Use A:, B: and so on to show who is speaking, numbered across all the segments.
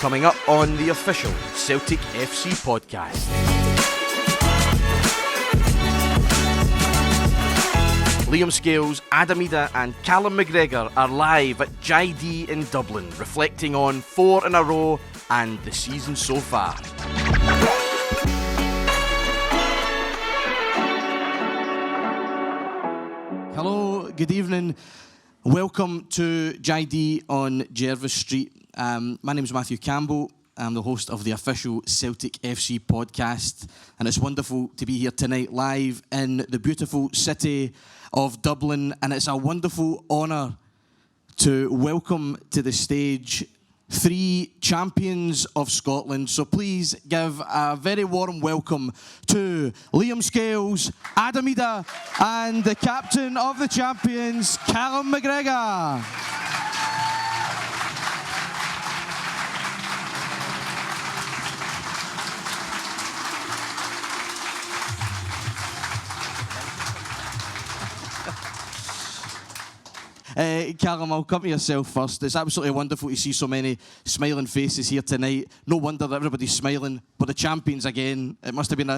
A: Coming up on the official Celtic FC Podcast. Liam Scales, Idah and Callum McGregor are live at Idah in Dublin, reflecting on 4 in a row and the season so far. Hello, good evening. Welcome to Idah on Jervis Street. My name is Matthew Campbell. I'm the host of the official Celtic FC Podcast, and it's wonderful to be here tonight live in the beautiful city of Dublin, and it's a wonderful honour to welcome to the stage 3 champions of Scotland. So please give a very warm welcome to Liam Scales, Idah, and the captain of the champions, Callum McGregor. Callum, I'll come to yourself first. It's absolutely wonderful to see so many smiling faces here tonight. No wonder that everybody's smiling. But the champions again. It must have been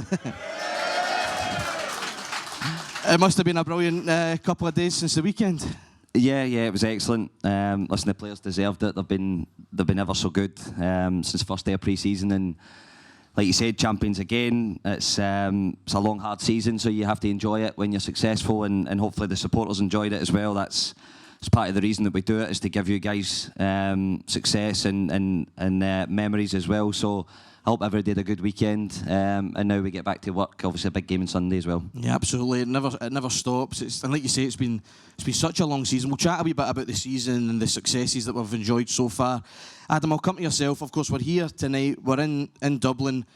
A: a brilliant couple of days since the weekend.
B: Yeah, it was excellent. Listen, the players deserved it. They've been ever so good since the first day of pre-season, and like you said, champions again. It's a long, hard season, so you have to enjoy it when you're successful, and hopefully the supporters enjoyed it as well. That's part of the reason that we do it, is to give you guys success and memories as well. So I hope everybody had a good weekend, and now we get back to work. Obviously, a big game on Sunday as well.
A: Yeah, absolutely. It never stops. And like you say, it's been such a long season. We'll chat a wee bit about the season and the successes that we've enjoyed so far. Adam, I'll come to yourself. Of course, we're here tonight. We're in Dublin.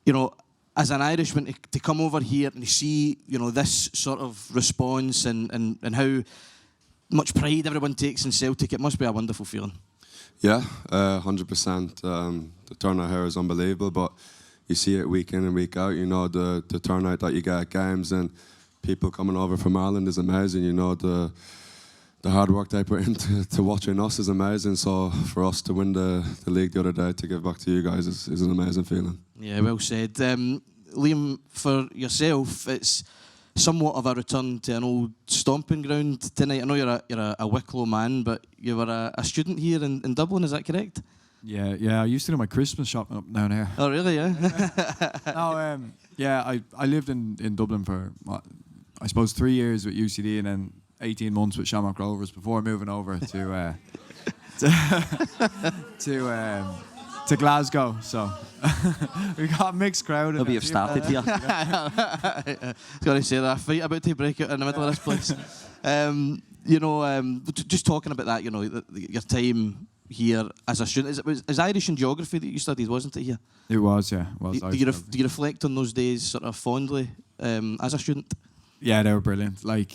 A: You know, as an Irishman, to come over here and see, you know, this sort of response and how much pride everyone takes in Celtic, it must be a wonderful feeling.
C: Yeah, 100%. The turnout here is unbelievable, but you see it week in and week out. You know, the turnout that you get at games and people coming over from Ireland is amazing. You know, the hard work they put into watching us is amazing. So for us to win the league the other day, to give back to you guys is an amazing feeling. Yeah,
A: well said. Liam, for yourself, it's somewhat of a return to an old stomping ground tonight. I know you're a Wicklow man, but you were a student here in Dublin, is that correct?
D: Yeah. I used to do my Christmas shopping up down here.
A: Oh, really? Yeah.
D: I lived in Dublin for, I suppose, 3 years with UCD and then 18 months with Shamrock Rovers before moving over to Glasgow. So we got a mixed crowd.
B: Maybe you've started here.
A: I was going to say that fight about to break out in the middle of this place. Just talking about that, you know, your time here as a student. It was Irish and geography that you studied, wasn't it? Here.
D: It was, yeah.
A: Do you reflect on those days sort of fondly as a student?
D: Yeah, they were brilliant. Like,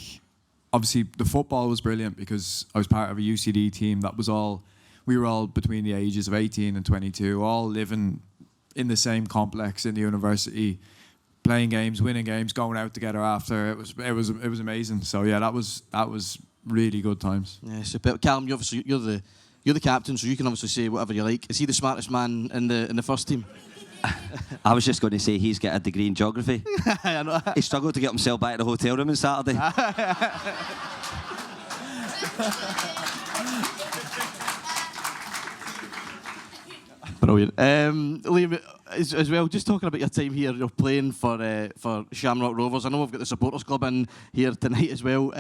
D: obviously, the football was brilliant because I was part of a UCD team that was we were all between the ages of 18 and 22, all living in the same complex in the university, playing games, winning games, going out together after. It was amazing. So yeah, that was really good times.
A: Yeah, so Callum, you're the captain, so you can obviously say whatever you like. Is he the smartest man in the first team?
B: I was just going to say he's got a degree in geography.
A: I know.
B: He struggled to get himself back to the hotel room on Saturday.
A: Brilliant. Liam, as well, just talking about your time here, you're playing for Shamrock Rovers. I know we've got the supporters club in here tonight as well.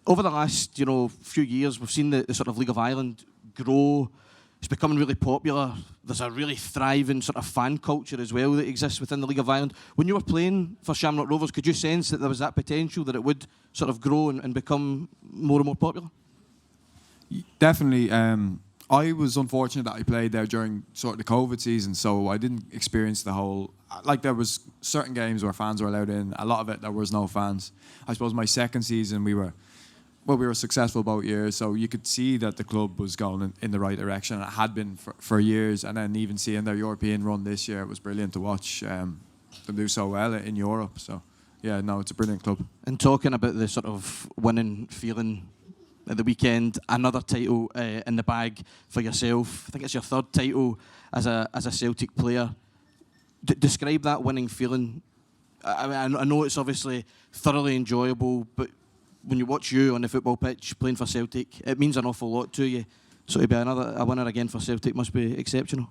A: Over the last, few years, we've seen the sort of League of Ireland grow. It's becoming really popular. There's a really thriving sort of fan culture as well that exists within the League of Ireland. When you were playing for Shamrock Rovers, could you sense that there was that potential that it would sort of grow and become more and more popular?
D: Definitely. I was unfortunate that I played there during sort of the COVID season, so I didn't experience the whole... Like, there was certain games where fans were allowed in. A lot of it, there was no fans. I suppose my second season, we were successful both years, so you could see that the club was going in the right direction. It had been for years, and then even seeing their European run this year, it was brilliant to watch them do so well in Europe. So, yeah, no, it's a brilliant club.
A: And talking about the sort of winning feeling at the weekend. Another title in the bag for yourself. I think it's your third title as a Celtic player. Describe that winning feeling. I know it's obviously thoroughly enjoyable, but when you watch you on the football pitch playing for Celtic, it means an awful lot to you. So to be a winner again for Celtic must be exceptional.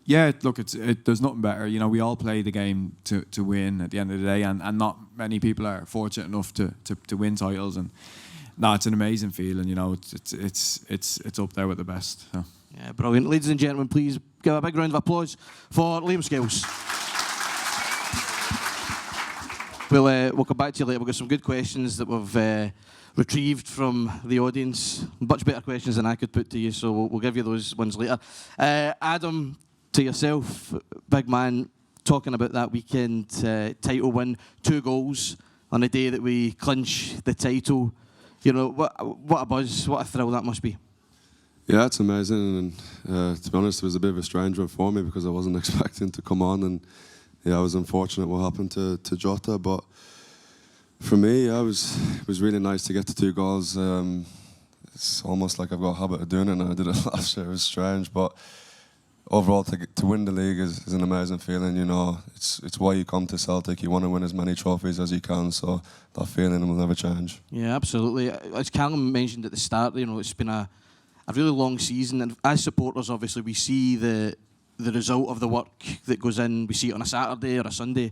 D: Yeah, look, there's nothing better. You know, we all play the game to win at the end of the day, and not many people are fortunate enough to win titles. And no, it's an amazing feeling. You know, it's up there with the best. So.
A: Yeah, brilliant, ladies and gentlemen. Please give a big round of applause for Liam Scales. We'll come back to you later. We've got some good questions that we've retrieved from the audience. Much better questions than I could put to you, so we'll give you those ones later. Adam, to yourself, big man, talking about that weekend title win, 2 goals on the day that we clinch the title. You know, what a buzz, what a thrill that must be.
C: Yeah, it's amazing, and to be honest, it was a bit of a strange one for me because I wasn't expecting to come on, and yeah, I was unfortunate what happened to Jota, but for me, it was really nice to get the 2 goals. It's almost like I've got a habit of doing it now. I did it last year, it was strange, but overall to win the league is an amazing feeling. You know, it's why you come to Celtic. You want to win as many trophies as you can, so that feeling will never change. Yeah,
A: absolutely. As Callum mentioned at the start, you know, it's been a really long season, and as supporters, obviously, we see the result of the work that goes in. We see it on a Saturday or a Sunday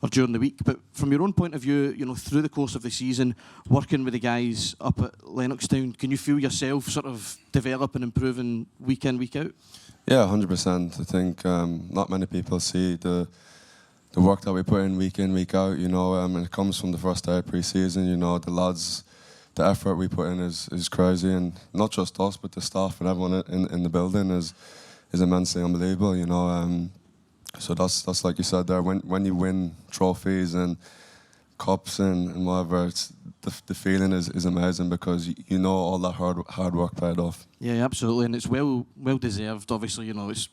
A: or during the week. But from your own point of view, you know, through the course of the season, working with the guys up at Lennoxtown, can you feel yourself sort of develop and improving week in, week out?
C: Yeah, 100%. I think not many people see the work that we put in, week out. You know, and it comes from the first day of pre-season. You know, the lads, the effort we put in is crazy, and not just us, but the staff and everyone in the building is immensely unbelievable. You know, so that's like you said there. When you win trophies and cups and whatever, it's the feeling is amazing because you know all that hard work paid off.
A: Yeah, absolutely, and it's well deserved. Obviously, you know, it's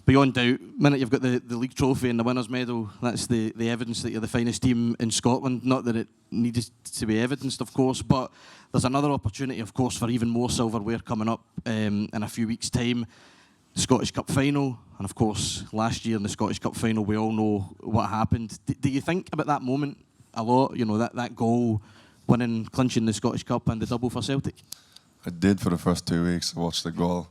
A: beyond doubt. The minute you've got the league trophy and the winners' medal, that's the evidence that you're the finest team in Scotland. Not that it needed to be evidenced, of course, but there's another opportunity, of course, for even more silverware coming up in a few weeks' time. The Scottish Cup final, and of course, last year in the Scottish Cup final, we all know what happened. Do you think about that moment a lot? You know, that goal, winning, clinching the Scottish Cup and the double for Celtic?
C: I did for the first 2 weeks. I watched the goal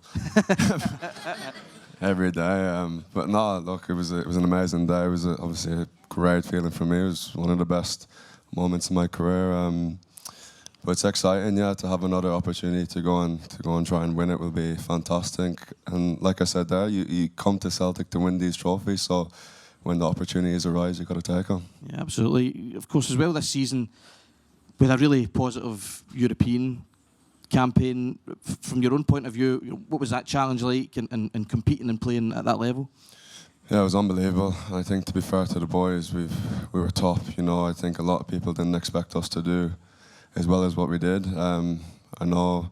C: every day. But no, look, it was an amazing day. It was obviously a great feeling for me. It was one of the best moments in my career. But it's exciting, yeah, to have another opportunity to go and try and win it will be fantastic. And like I said there, you come to Celtic to win these trophies, so when the opportunities arise, you've got to take them.
A: Yeah, absolutely. Of course, as well this season, with a really positive European campaign, from your own point of view, what was that challenge like in competing and playing at that level?
C: Yeah, it was unbelievable. I think, to be fair to the boys, we were top. You know, I think a lot of people didn't expect us to do as well as what we did. I know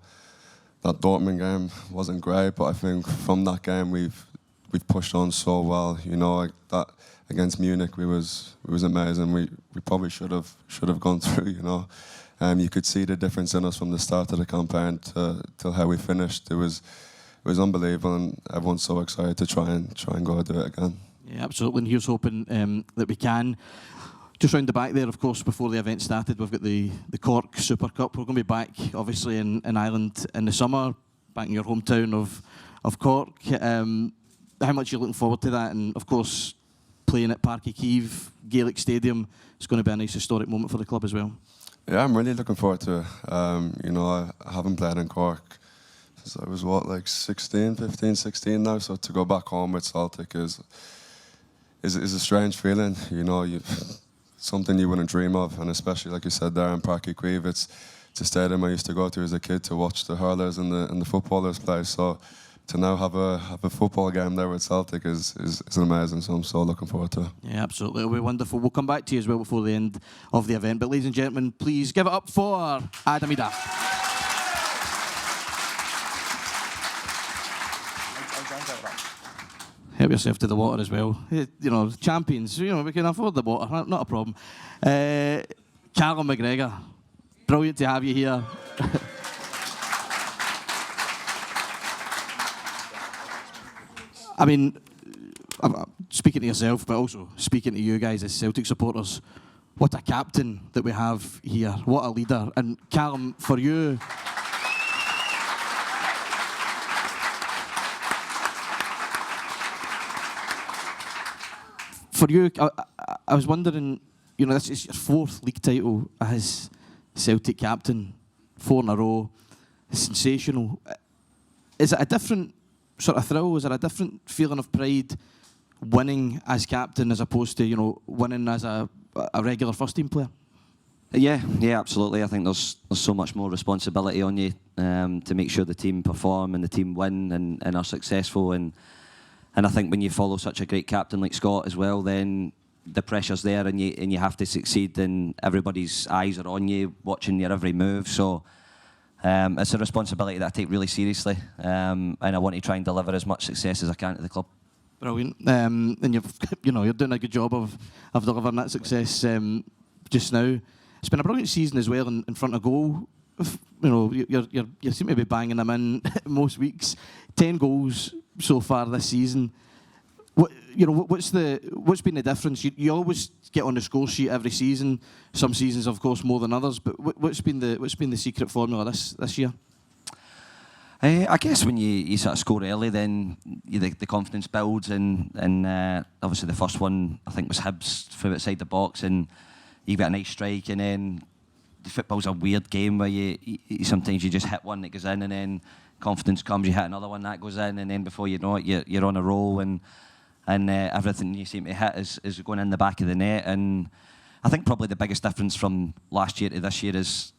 C: that Dortmund game wasn't great, but I think from that game we've pushed on so well. You know, like that against Munich, it was amazing. We probably should have gone through. You know, you could see the difference in us from the start of the campaign till how we finished. It was unbelievable, and everyone's so excited to try and go and do it again.
A: Yeah, absolutely. And here's hoping that we can. Just round the back there, of course, before the event started, we've got the Cork Super Cup. We're going to be back, obviously, in Ireland in the summer, back in your hometown of Cork. How much are you looking forward to that? And, of course, playing at Páirc Uí Chaoimh, Gaelic Stadium, it's going to be a nice historic moment for the club as well.
C: Yeah, I'm really looking forward to it. You know, I haven't played in Cork since I was, 15, 16 now, so to go back home with Celtic is a strange feeling. You know, something you wouldn't dream of, and especially like you said there in Páirc Uí Chaoimh, it's a stadium I used to go to as a kid to watch the hurlers and the footballers play. So to now have a football game there with Celtic is amazing. So I'm so looking forward to it.
A: Yeah, absolutely, it'll be wonderful. We'll come back to you as well before the end of the event. But ladies and gentlemen, please give it up for Idah and Liam. Help yourself to the water as well. You know, champions, you know, we can afford the water, not a problem. Callum McGregor, brilliant to have you here. I mean, speaking to yourself, but also speaking to you guys as Celtic supporters, what a captain that we have here. What a leader. And Callum, for you... For you, I was wondering, you know, this is your 4th league title as Celtic captain, 4 in a row. It's sensational. Is it a different sort of thrill? Is there a different feeling of pride winning as captain as opposed to, you know, winning as a regular first team player?
B: Yeah, absolutely. I think there's so much more responsibility on you to make sure the team perform and the team win and are successful. And I think when you follow such a great captain like Scott as well, then the pressure's there and you have to succeed and everybody's eyes are on you, watching your every move. So it's a responsibility that I take really seriously, and I want to try and deliver as much success as I can to the club.
A: Brilliant. And you're doing a good job of delivering that success just now. It's been a brilliant season as well in front of goal. You know, you seem to be banging them in most weeks. 10 goals so far this season. What's been the difference? You always get on the score sheet every season. Some seasons, of course, more than others. But what's been the secret formula this year?
B: I guess when you sort of score early, then the confidence builds, and obviously the first one I think was Hibs from outside the box, and you get a nice strike, and then the football's a weird game where you sometimes you just hit one that goes in, and then confidence comes, you hit another one that goes in, and then before you know it, you're on a roll, and everything you seem to hit is going in the back of the net. And I think probably the biggest difference from last year to this year is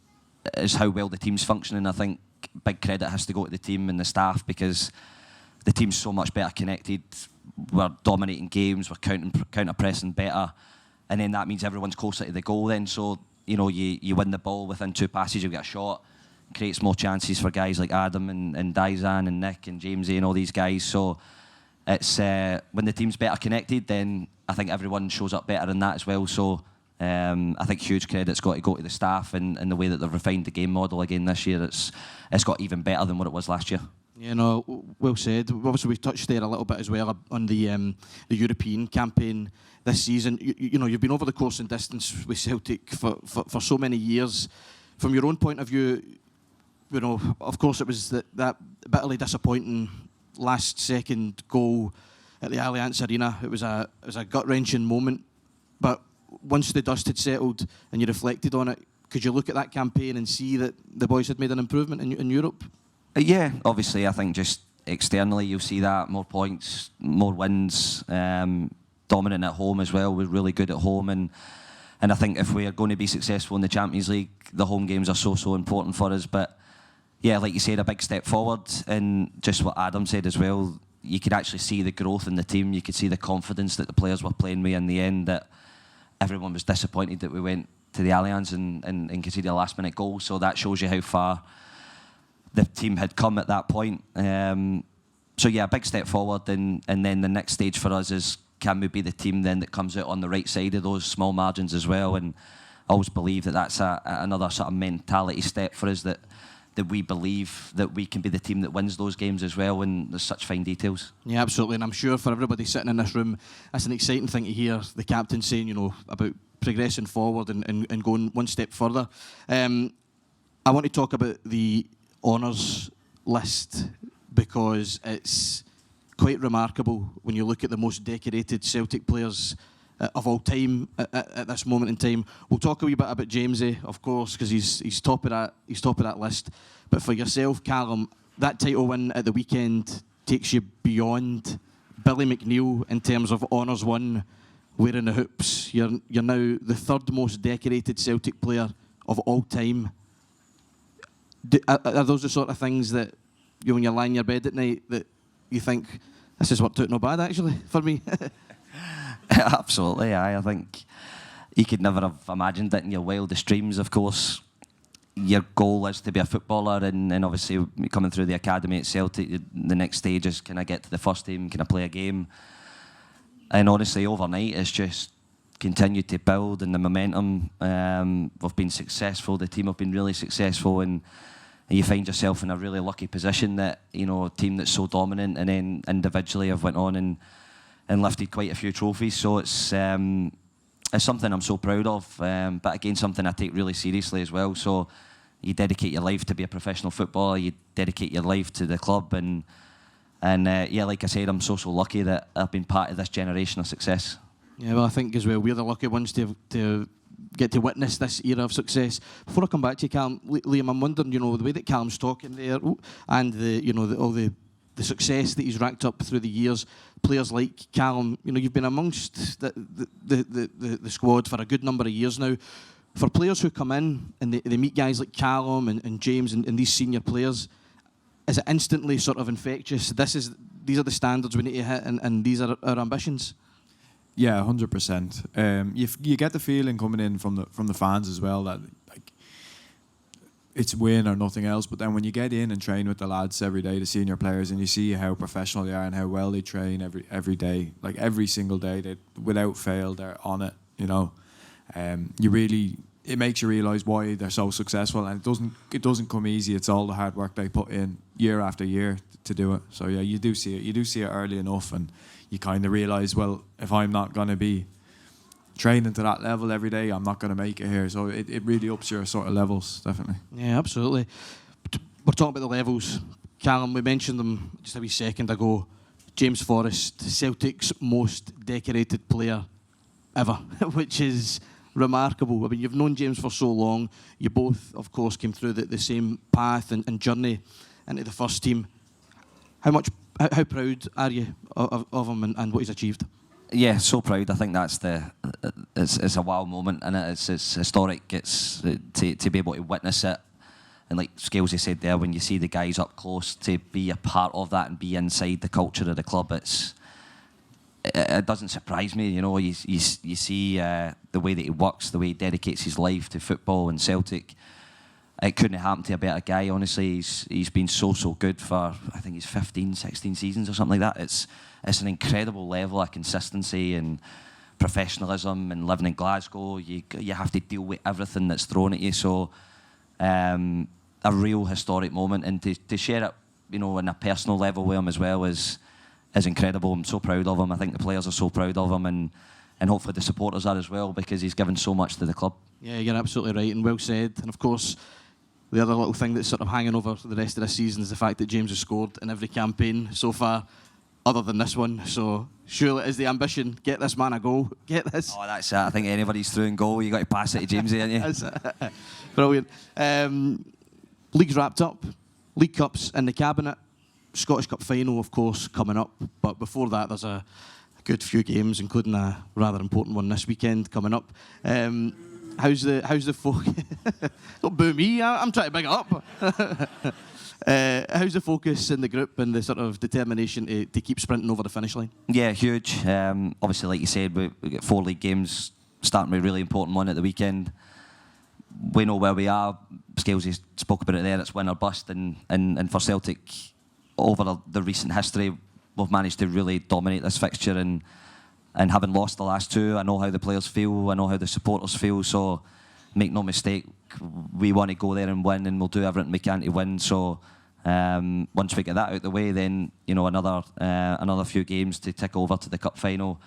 B: how well the team's functioning. I think big credit has to go to the team and the staff, because the team's so much better connected. We're dominating games, we're counter pressing better, and then that means everyone's closer to the goal then. So you win the ball within 2 passes, you get a shot, creates more chances for guys like Adam and Dyzan and Nick and Jamesy and all these guys. So it's when the team's better connected, then I think everyone shows up better in that as well. So I think huge credit's got to go to the staff and the way that they've refined the game model again this year. It's got even better than what it was last year.
A: Yeah, no, well said. Obviously, we touched there a little bit as well on the European campaign this season. You've been over the course and distance with Celtic for so many years. From your own point of view, of course, it was that bitterly disappointing last second goal at the Allianz Arena. It was a gut-wrenching moment, but once the dust had settled and you reflected on it, could you look at that campaign and see that the boys had made an improvement in Europe?
B: Yeah, obviously, I think just externally you'll see that, more points, more wins, dominant at home as well. We're really good at home, and I think if we are going to be successful in the Champions League, the home games are so important for us. But yeah, like you said, a big step forward, and just what Adam said as well, you could actually see the growth in the team. You could see the confidence that the players were playing with in the end, that everyone was disappointed that we went to the Allianz and conceded a last-minute goal. So that shows you how far the team had come at that point. So yeah, a big step forward, and then the next stage for us is, can we be the team then that comes out on the right side of those small margins as well? And I always believe that that's another sort of mentality step for us, that we believe that we can be the team that wins those games as well, and there's such fine details. Yeah,
A: absolutely, and I'm sure for everybody sitting in this room, that's an exciting thing to hear the captain saying, about progressing forward and going one step further. I want to talk about the honours list, because it's quite remarkable when you look at the most decorated Celtic players of all time at this moment in time. We'll talk a wee bit about Jamesy, of course, because he's top of that list. But for yourself, Callum, that title win at the weekend takes you beyond Billy McNeil in terms of honours won, wearing the hoops. You're now the 3rd most decorated Celtic player of all time. Are those the sort of things that when you're lying in your bed at night that you think, this has worked out not bad actually for me?
B: Absolutely, I think you could never have imagined it in your wildest dreams. Of course, your goal is to be a footballer, and obviously coming through the academy at Celtic, the next stage is, can I get to the first team, can I play a game? And honestly, overnight it's just continued to build, and the momentum, we've been successful, the team have been really successful, and you find yourself in a really lucky position that, you know, a team that's so dominant, and then individually have went on and lifted quite a few trophies. So it's something I'm so proud of, but again, something I take really seriously as well. So you dedicate your life to be a professional footballer, you dedicate your life to the club, and yeah, like I said, I'm so lucky that I've been part of this generation of success.
A: Yeah, well, I think as well, we're the lucky ones to get to witness this era of success. Before I come back to you, Callum, Liam, I'm wondering, you know, the way that Callum's talking there, and all the success that he's racked up through the years, players like Callum, you know, you've been amongst the squad for a good number of years now. For players who come in and they meet guys like Callum and James and these senior players, is it instantly sort of infectious? These are the standards we need to hit, and these are our ambitions.
D: Yeah, 100%. You get the feeling coming in from the fans as well that like it's win or nothing else. But then when you get in and train with the lads every day, the senior players, and you see how professional they are and how well they train every day, like every single day, they without fail they're on it. You know, it makes you realise why they're so successful, and it doesn't come easy. It's all the hard work they put in year after year to do it. So yeah, you do see it. You do see it early enough, and you kind of realise, well, if I'm not going to be training to that level every day, I'm not going to make it here. So it really ups your sort of levels, definitely.
A: Yeah, absolutely. We're talking about the levels. Callum, we mentioned them just a wee second ago. James Forrest, Celtic's most decorated player ever, which is remarkable. I mean, you've known James for so long. You both, of course, came through the same path and journey into the first team. How proud are you of him and what he's achieved?
B: Yeah, so proud. I think that's it's a wow moment, and it's historic. It's to be able to witness it, and like Scales said there, when you see the guys up close, to be a part of that and be inside the culture of the club, it doesn't surprise me. You know, you see the way that he works, the way he dedicates his life to football and Celtic. It couldn't have happened to a better guy, honestly. He's been so good for, I think he's 15, 16 seasons or something like that. It's an incredible level of consistency and professionalism, and living in Glasgow, you have to deal with everything that's thrown at you. So a real historic moment, and to share it, you know, on a personal level with him as well is incredible. I'm so proud of him. I think the players are so proud of him, and hopefully the supporters are as well, because he's given so much to the club.
A: Yeah, you're absolutely right, and well said. And of course, the other little thing that's sort of hanging over the rest of this season is the fact that James has scored in every campaign so far, other than this one. So surely it is the ambition, get this man a goal, get this.
B: Oh, that's it. I think anybody's through and goal, you got to pass it to James, ain't you?
A: That's it. Brilliant. League's wrapped up, League Cup's in the cabinet, Scottish Cup final, of course, coming up. But before that, there's a good few games, including a rather important one this weekend coming up. How's the focus? Don't boo me. I'm trying to big it up. How's the focus in the group and the sort of determination to keep sprinting over the finish line?
B: Yeah, huge. Obviously, like you said, we got 4 league games, starting with a really important one at the weekend. We know where we are. Scales spoke about it there. It's win or bust, and for Celtic, over the recent history, we've managed to really dominate this fixture, and having lost the last 2, I know how the players feel, I know how the supporters feel, so make no mistake, we want to go there and win, and we'll do everything we can to win. So once we get that out the way, then, you know, another few games to tick over to the cup final.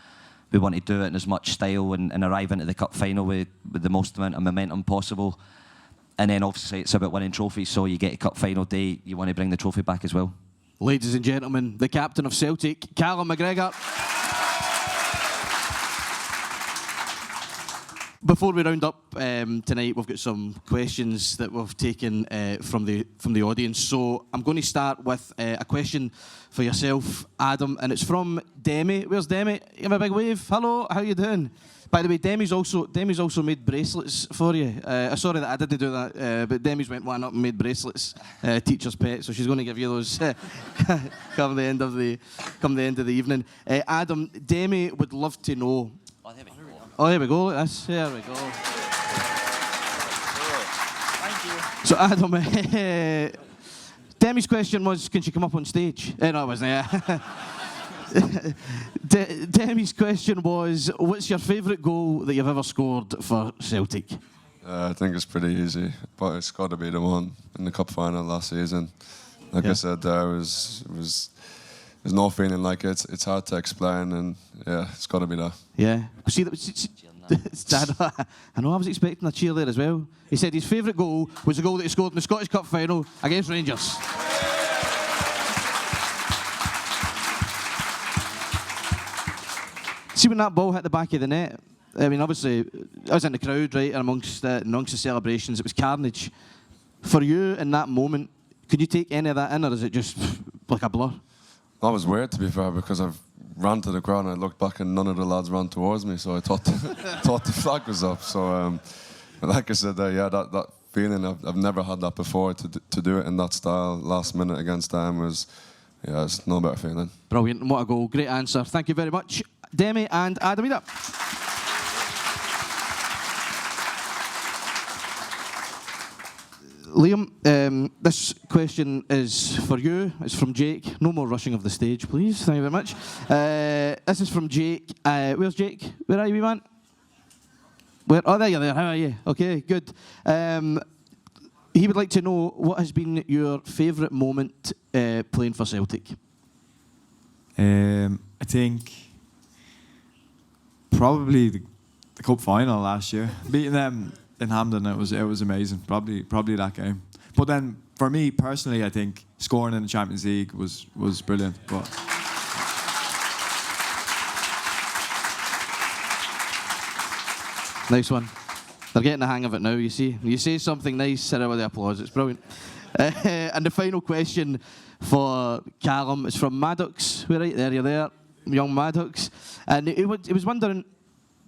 B: We want to do it in as much style and arrive into the cup final with the most amount of momentum possible. And then obviously it's about winning trophies, so you get a cup final day, you want to bring the trophy back as well.
A: Ladies and gentlemen, the captain of Celtic, Callum McGregor. Before we round up tonight, we've got some questions that we've taken from the audience. So I'm going to start with a question for yourself, Adam, and it's from Demi. Where's Demi? Give him a big wave. Hello, how you doing? By the way, Demi's also made bracelets for you. Sorry that I didn't do that, but Demi's went one up and made bracelets, teacher's pet. So she's going to give you those come the end of the evening. Adam, Demi would love to know. Oh, there we go. There we go.
E: Thank you.
A: So, Adam, Demi's question was, can she come up on stage? No, it wasn't. Yeah. Demi's question was, what's your favourite goal that you've ever scored for Celtic?
C: I think it's pretty easy, but it's got to be the one in the cup final last season. Like I said, there's no feeling like it. It's hard to explain, and yeah, it's got to be that.
A: Yeah. See, Dad, I know I was expecting a cheer there as well. He said his favourite goal was the goal that he scored in the Scottish Cup final against Rangers. See, when that ball hit the back of the net, I mean, obviously, I was in the crowd, right, and amongst the celebrations, it was carnage. For you, in that moment, could you take any of that in, or is it just like a blur?
C: That was weird, to be fair, because I've ran to the crowd and I looked back and none of the lads ran towards me, so I thought thought the flag was up. So, like I said, that feeling, I've never had that before. To do it in that style, last minute against them was, it's no better feeling.
A: Brilliant, what a goal, great answer. Thank you very much, Demi and Adam. Idah. Liam, this question is for you. It's from Jake. No more rushing of the stage, please. Thank you very much. This is from Jake. Where's Jake? Where are you, wee man? Where? Oh, there you're there. How are you? Okay, good. He would like to know, what has been your favourite moment playing for Celtic?
D: I think probably the cup final last year, beating them in Hampden. It was amazing. Probably that game. But then for me personally, I think scoring in the Champions League was brilliant. But
A: nice one. They're getting the hang of it now, you see. You say something nice, sit out with the applause. It's brilliant. And the final question for Callum is from Maddox. We're right there, you're there, young Maddox. And he was wondering,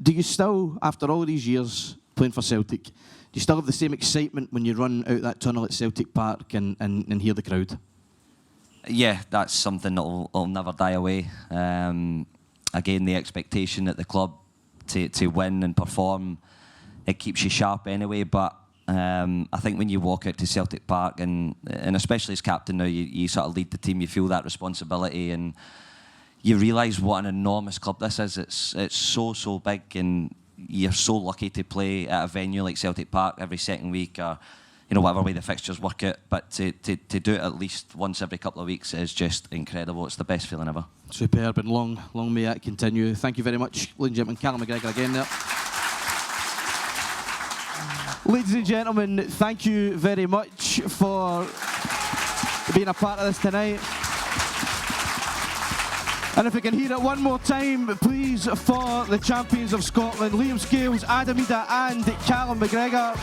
A: do you still, after all these years playing for Celtic, do you still have the same excitement when you run out that tunnel at Celtic Park and hear the crowd?
B: Yeah, that's something that'll never die away. Again, the expectation at the club to win and perform, it keeps you sharp anyway. But I think when you walk out to Celtic Park, and especially as captain now, you sort of lead the team, you feel that responsibility, and you realise what an enormous club this is. It's so big, and you're so lucky to play at a venue like Celtic Park every second week, or whatever way the fixtures work out. But to do it at least once every couple of weeks is just incredible. It's the best feeling ever.
A: Superb, and long may it continue. Thank you very much, ladies and gentlemen. Callum McGregor again there. Ladies and gentlemen, thank you very much for being a part of this tonight. And if we can hear it one more time, please, for the champions of Scotland, Liam Scales, Idah and Callum McGregor.